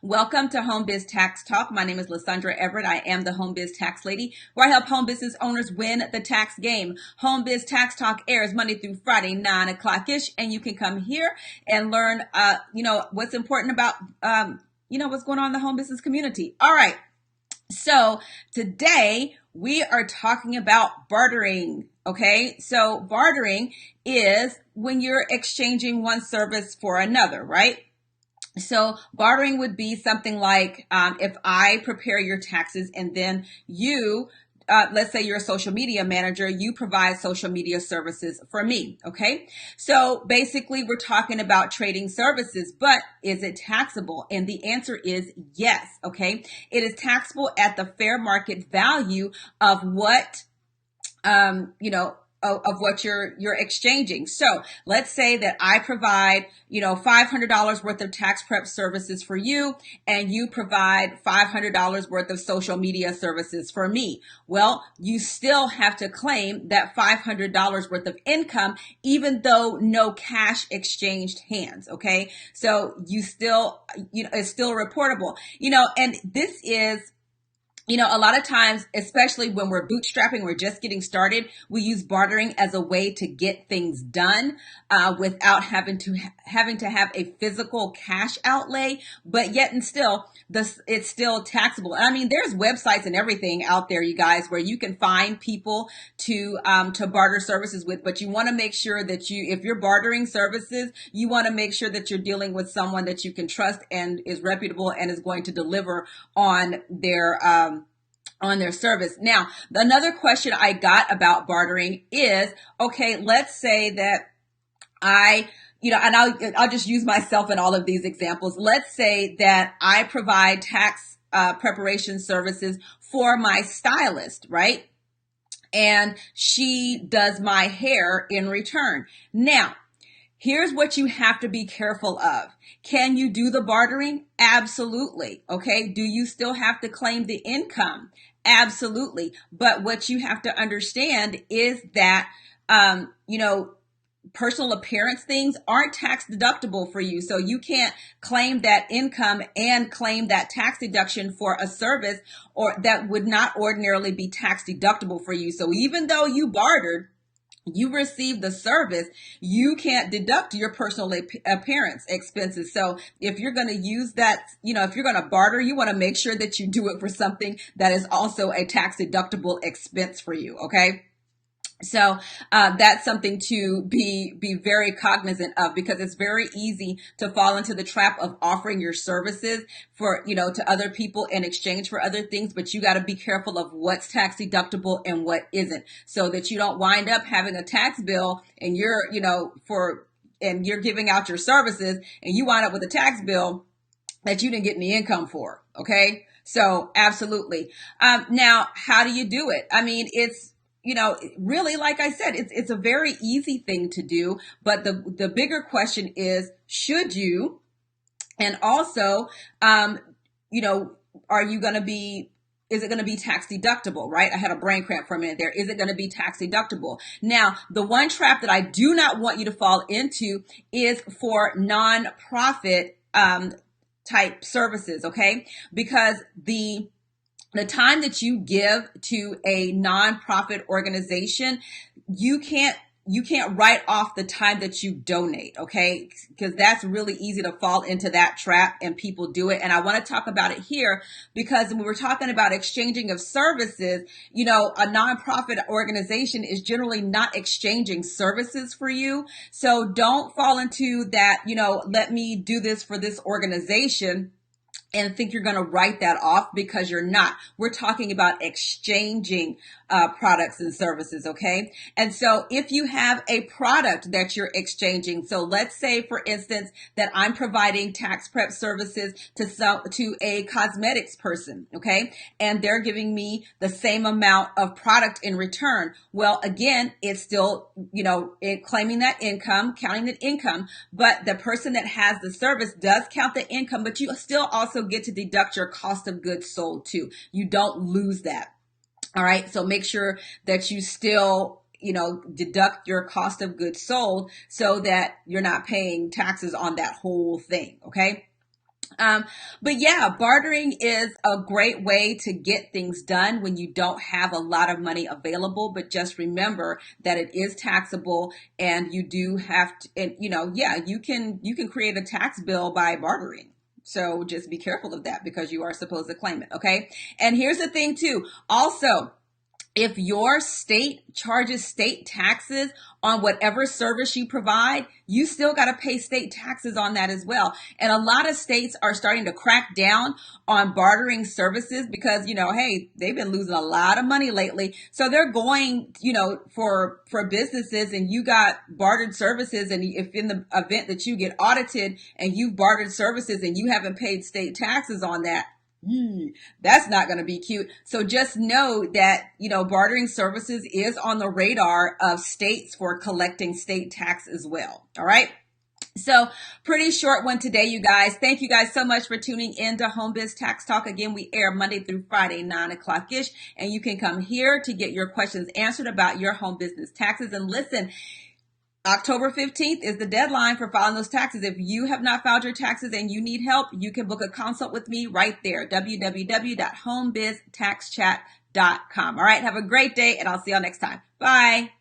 Welcome to Home Biz Tax Talk. My name is Lysandra Everett. I am the Home Biz Tax Lady, where I help home business owners win the tax game. Home Biz Tax Talk airs Monday through Friday, 9 o'clock-ish, and you can come here and learn, what's important about, what's going on in the home business community. All right. So today we are talking about bartering. Okay. So bartering is when you're exchanging one service for another, right? So bartering would be something like if I prepare your taxes and then you, let's say you're a social media manager, you provide social media services for me. Okay. So basically we're talking about trading services, but is it taxable? And the answer is yes. Okay. It is taxable at the fair market value of what, of what you're exchanging. So let's say that I provide, $500 worth of tax prep services for you, and you provide $500 worth of social media services for me. Well, you still have to claim that $500 worth of income, even though no cash exchanged hands. Okay. So you still, it's still reportable, and this is, a lot of times, especially when we're bootstrapping, we're just getting started, we use bartering as a way to get things done without having to have a physical cash outlay. But yet and still, it's still taxable. I mean, there's websites and everything out there, you guys, where you can find people to barter services with. But you want to make sure that if you're bartering services, you want to make sure that you're dealing with someone that you can trust and is reputable and is going to deliver on their service. Now, another question I got about bartering is, okay, let's say that and I'll just use myself in all of these examples. Let's say that I provide tax preparation services for my stylist, right? And she does my hair in return. Now, here's what you have to be careful of. Can you do the bartering? Absolutely. Okay. Do you still have to claim the income? Absolutely. But what you have to understand is that, personal appearance things aren't tax deductible for you. So you can't claim that income and claim that tax deduction for a service or that would not ordinarily be tax deductible for you. So even though you bartered, you received the service, you can't deduct your personal appearance expenses. So if you're going to use that, if you're going to barter, you want to make sure that you do it for something that is also a tax deductible expense for you. Okay. So that's something to be very cognizant of, because it's very easy to fall into the trap of offering your services for, to other people in exchange for other things. But you got to be careful of what's tax deductible and what isn't, so that you don't wind up having a tax bill and you're giving out your services and you wind up with a tax bill that you didn't get any income for. Okay. So absolutely. Now, how do you do it? I mean, it's, really, like I said, it's a very easy thing to do, but the bigger question is, should you? And also, are you going to be, is it going to be tax deductible, right? I had a brain cramp for a minute there. Is it going to be tax deductible? Now, the one trap that I do not want you to fall into is for nonprofit, type services. Okay. Because the time that you give to a nonprofit organization, you can't write off the time that you donate, okay? Because that's really easy to fall into that trap, and people do it. And I want to talk about it here because when we're talking about exchanging of services, a nonprofit organization is generally not exchanging services for you. So don't fall into that, let me do this for this organization and think you're going to write that off, because you're not. We're talking about exchanging products and services, okay? And so if you have a product that you're exchanging, so let's say, for instance, that I'm providing tax prep services to a cosmetics person, okay? And they're giving me the same amount of product in return. Well, again, it's still, claiming that income, counting that income, but the person that has the service does count the income, but you still also get to deduct your cost of goods sold too. You don't lose that. All right. So make sure that you still, deduct your cost of goods sold so that you're not paying taxes on that whole thing. Okay. But yeah, bartering is a great way to get things done when you don't have a lot of money available. But just remember that it is taxable, and you do have to, and yeah, you can create a tax bill by bartering. So just be careful of that because you are supposed to claim it. Okay. And here's the thing too. Also, if your state charges state taxes on whatever service you provide, you still got to pay state taxes on that as well. And a lot of states are starting to crack down on bartering services because, hey, they've been losing a lot of money lately. So they're going, for businesses, and you got bartered services, and if in the event that you get audited and you've bartered services and you haven't paid state taxes on that, that's not going to be cute. So just know that, bartering services is on the radar of states for collecting state tax as well. All right. So pretty short one today, you guys. Thank you guys so much for tuning in to Home Biz Tax Talk. Again, we air Monday through Friday, 9 o'clock-ish, and you can come here to get your questions answered about your home business taxes. And listen, October 15th is the deadline for filing those taxes. If you have not filed your taxes and you need help, you can book a consult with me right there, www.homebiztaxchat.com. All right, have a great day, and I'll see y'all next time. Bye.